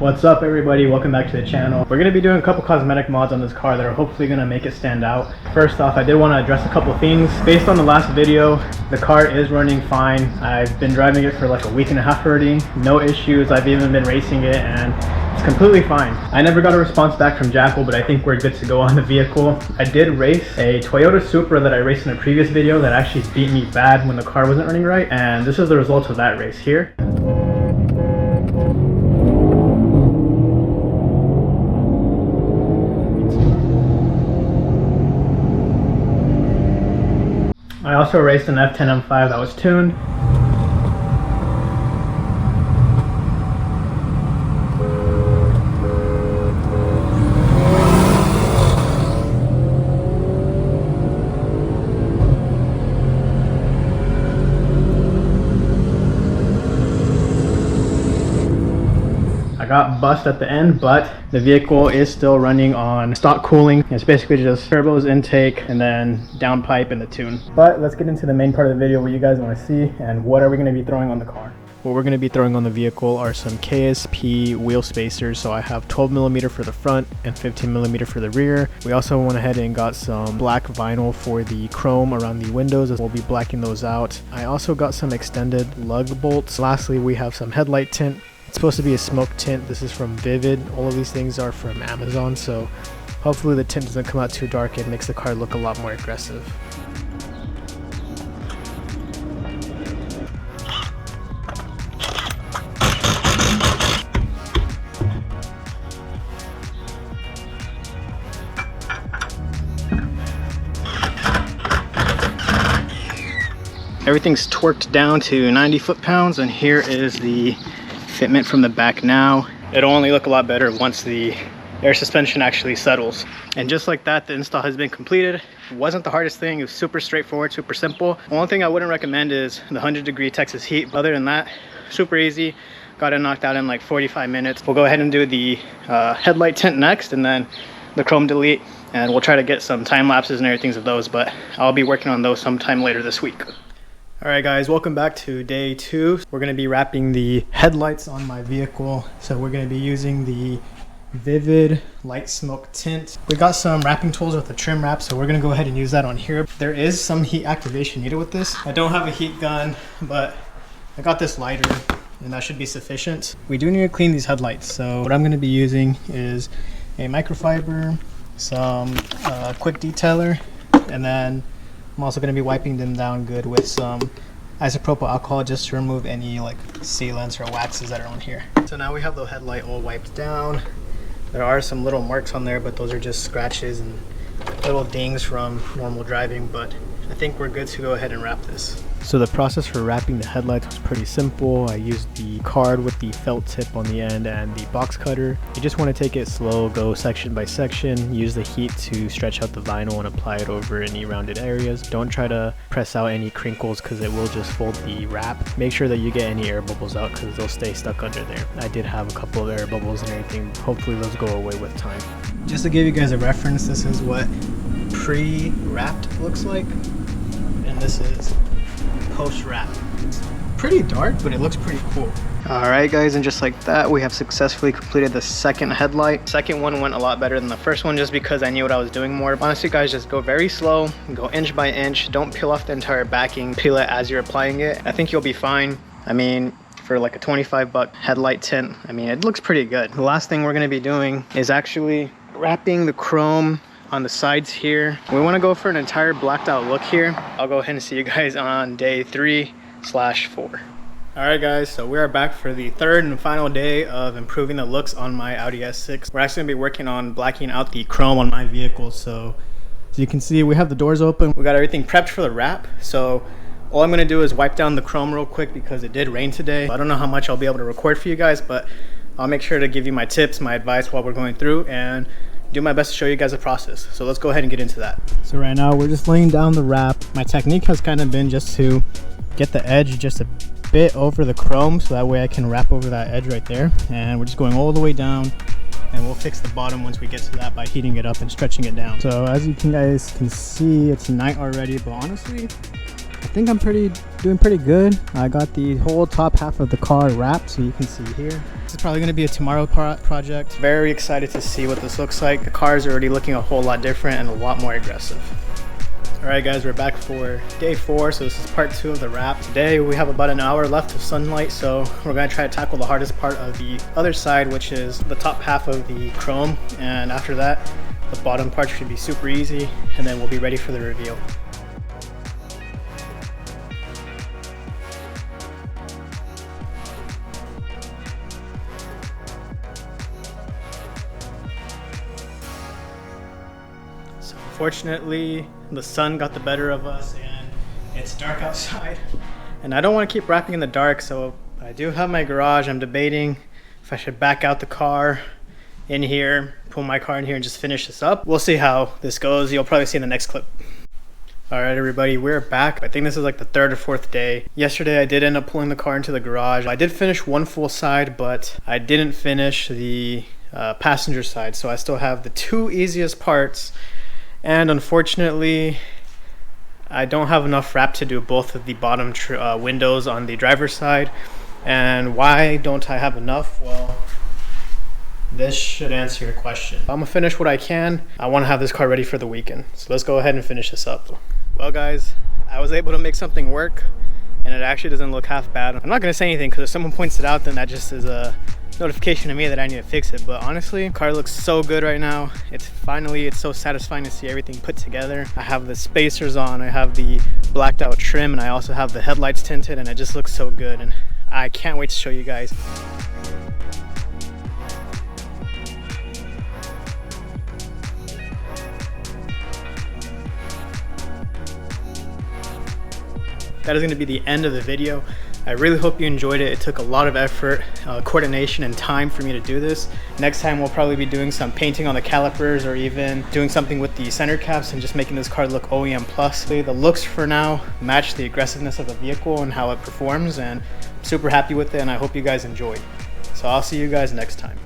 What's up everybody, welcome back to the channel. We're going to be doing a couple cosmetic mods on this car that are hopefully going to make it stand out. First off, I did want to address a couple things. Based on the last video, the car is running fine. I've been driving it for like a week and a half already. No issues. I've even been racing it and it's completely fine. I never got a response back from Jackal, but I think we're good to go on the vehicle. I did race a Toyota Supra that I raced in a previous video that actually beat me bad when the car wasn't running right, and this is the results of that race here. I also raced an F10 M5 that was tuned. I got bust at the end, but the vehicle is still running on stock cooling. It's basically just turbos, intake, and then downpipe and the tune. But let's get into the main part of the video, what you guys want to see and what are we going to be throwing on the car. What we're going to be throwing on the vehicle are some KSP wheel spacers. So I have 12mm for the front and 15mm for the rear. We also went ahead and got some black vinyl for the chrome around the windows. We'll be blacking those out. I also got some extended lug bolts. Lastly, we have some headlight tint. It's supposed to be a smoke tint. This is from Vivid. All of these things are from Amazon, so hopefully the tint doesn't come out too dark. It makes the car look a lot more aggressive. Everything's torqued down to 90 foot-pounds, and here is the fitment from the back now. It'll only look a lot better once the air suspension actually settles. And just like that, the install has been completed. It wasn't the hardest thing. It was super straightforward, super simple. The only thing I wouldn't recommend is the 100-degree Texas heat. Other than that, super easy. Got it knocked out in like 45 minutes. We'll go ahead and do the headlight tint next, and then the chrome delete, and we'll try to get some time lapses and everything of those, but I'll be working on those sometime later this week. Alright guys, welcome back to day 2. We're going to be wrapping the headlights on my vehicle. So we're going to be using the Vivid light smoke tint. We got some wrapping tools with a trim wrap, so we're going to go ahead and use that on here. There is some heat activation needed with this. I don't have a heat gun, but I got this lighter and that should be sufficient. We do need to clean these headlights, so what I'm going to be using is a microfiber, some quick detailer, and then I'm also going to be wiping them down good with some isopropyl alcohol just to remove any like sealants or waxes that are on here. So now we have the headlight all wiped down. There are some little marks on there, but those are just scratches and little dings from normal driving, but I think we're good to go ahead and wrap this. So the process for wrapping the headlights was pretty simple. I used the card with the felt tip on the end and the box cutter. You just want to take it slow, go section by section, use the heat to stretch out the vinyl and apply it over any rounded areas. Don't try to press out any crinkles because it will just fold the wrap. Make sure that you get any air bubbles out because they'll stay stuck under there. I did have a couple of air bubbles and everything. Hopefully those go away with time. Just to give you guys a reference, this is what pre-wrapped looks like, and this is post-wrap. It's pretty dark, but it looks pretty cool. Alright guys, and just like that, we have successfully completed the second headlight. Second one went a lot better than the first one just because I knew what I was doing more. Honestly guys, just go very slow, go inch by inch, don't peel off the entire backing, peel it as you're applying it. I think you'll be fine. I mean, for like a 25-buck headlight tint, I mean, it looks pretty good. The last thing we're going to be doing is actually wrapping the chrome on the sides here. We want to go for an entire blacked out look here. I'll go ahead and see you guys on day 3/4. Alright guys, so we are back for the third and final day of improving the looks on my Audi S6. We're actually going to be working on blacking out the chrome on my vehicle. So as you can see, we have the doors open. We got everything prepped for the wrap. So all I'm going to do is wipe down the chrome real quick because it did rain today. I don't know how much I'll be able to record for you guys, but I'll make sure to give you my tips, my advice while we're going through, and do my best to show you guys the process. So let's go ahead and get into that. So right now we're just laying down the wrap. My technique has kind of been just to get the edge just a bit over the chrome so that way I can wrap over that edge right there, and we're just going all the way down, and we'll fix the bottom once we get to that by heating it up and stretching it down. So as you guys can see, it's night already, but honestly I think I'm doing pretty good. I got the whole top half of the car wrapped, so you can see here. This is probably going to be a tomorrow project. Very excited to see what this looks like. The car is already looking a whole lot different and a lot more aggressive. Alright guys, we're back for day 4, so this is part 2 of the wrap. Today we have about an hour left of sunlight, so we're going to try to tackle the hardest part of the other side, which is the top half of the chrome, and after that the bottom part should be super easy, and then we'll be ready for the reveal. So unfortunately, the sun got the better of us and it's dark outside. And I don't want to keep wrapping in the dark, so I do have my garage. I'm debating if I should back out the car in here, pull my car in here and just finish this up. We'll see how this goes. You'll probably see in the next clip. All right, everybody, we're back. I think this is like the 3rd or 4th day. Yesterday, I did end up pulling the car into the garage. I did finish one full side, but I didn't finish the passenger side. So I still have the 2 easiest parts. And unfortunately, I don't have enough wrap to do both of the bottom windows on the driver's side. And why don't I have enough? Well, this should answer your question. I'm gonna finish what I can. I wanna have this car ready for the weekend. So let's go ahead and finish this up. Well guys, I was able to make something work and it actually doesn't look half bad. I'm not gonna say anything because if someone points it out, then that just is a notification to me that I need to fix it. But honestly, the car looks so good right now. It's so satisfying to see everything put together. I have the spacers on, I have the blacked out trim, and I also have the headlights tinted, and it just looks so good, and I can't wait to show you guys. That is going to be the end of the video. I really hope you enjoyed it. It took a lot of effort, coordination, and time for me to do this. Next time we'll probably be doing some painting on the calipers or even doing something with the center caps and just making this car look OEM plus. The looks for now match the aggressiveness of the vehicle and how it performs, and I'm super happy with it, and I hope you guys enjoyed. So I'll see you guys next time.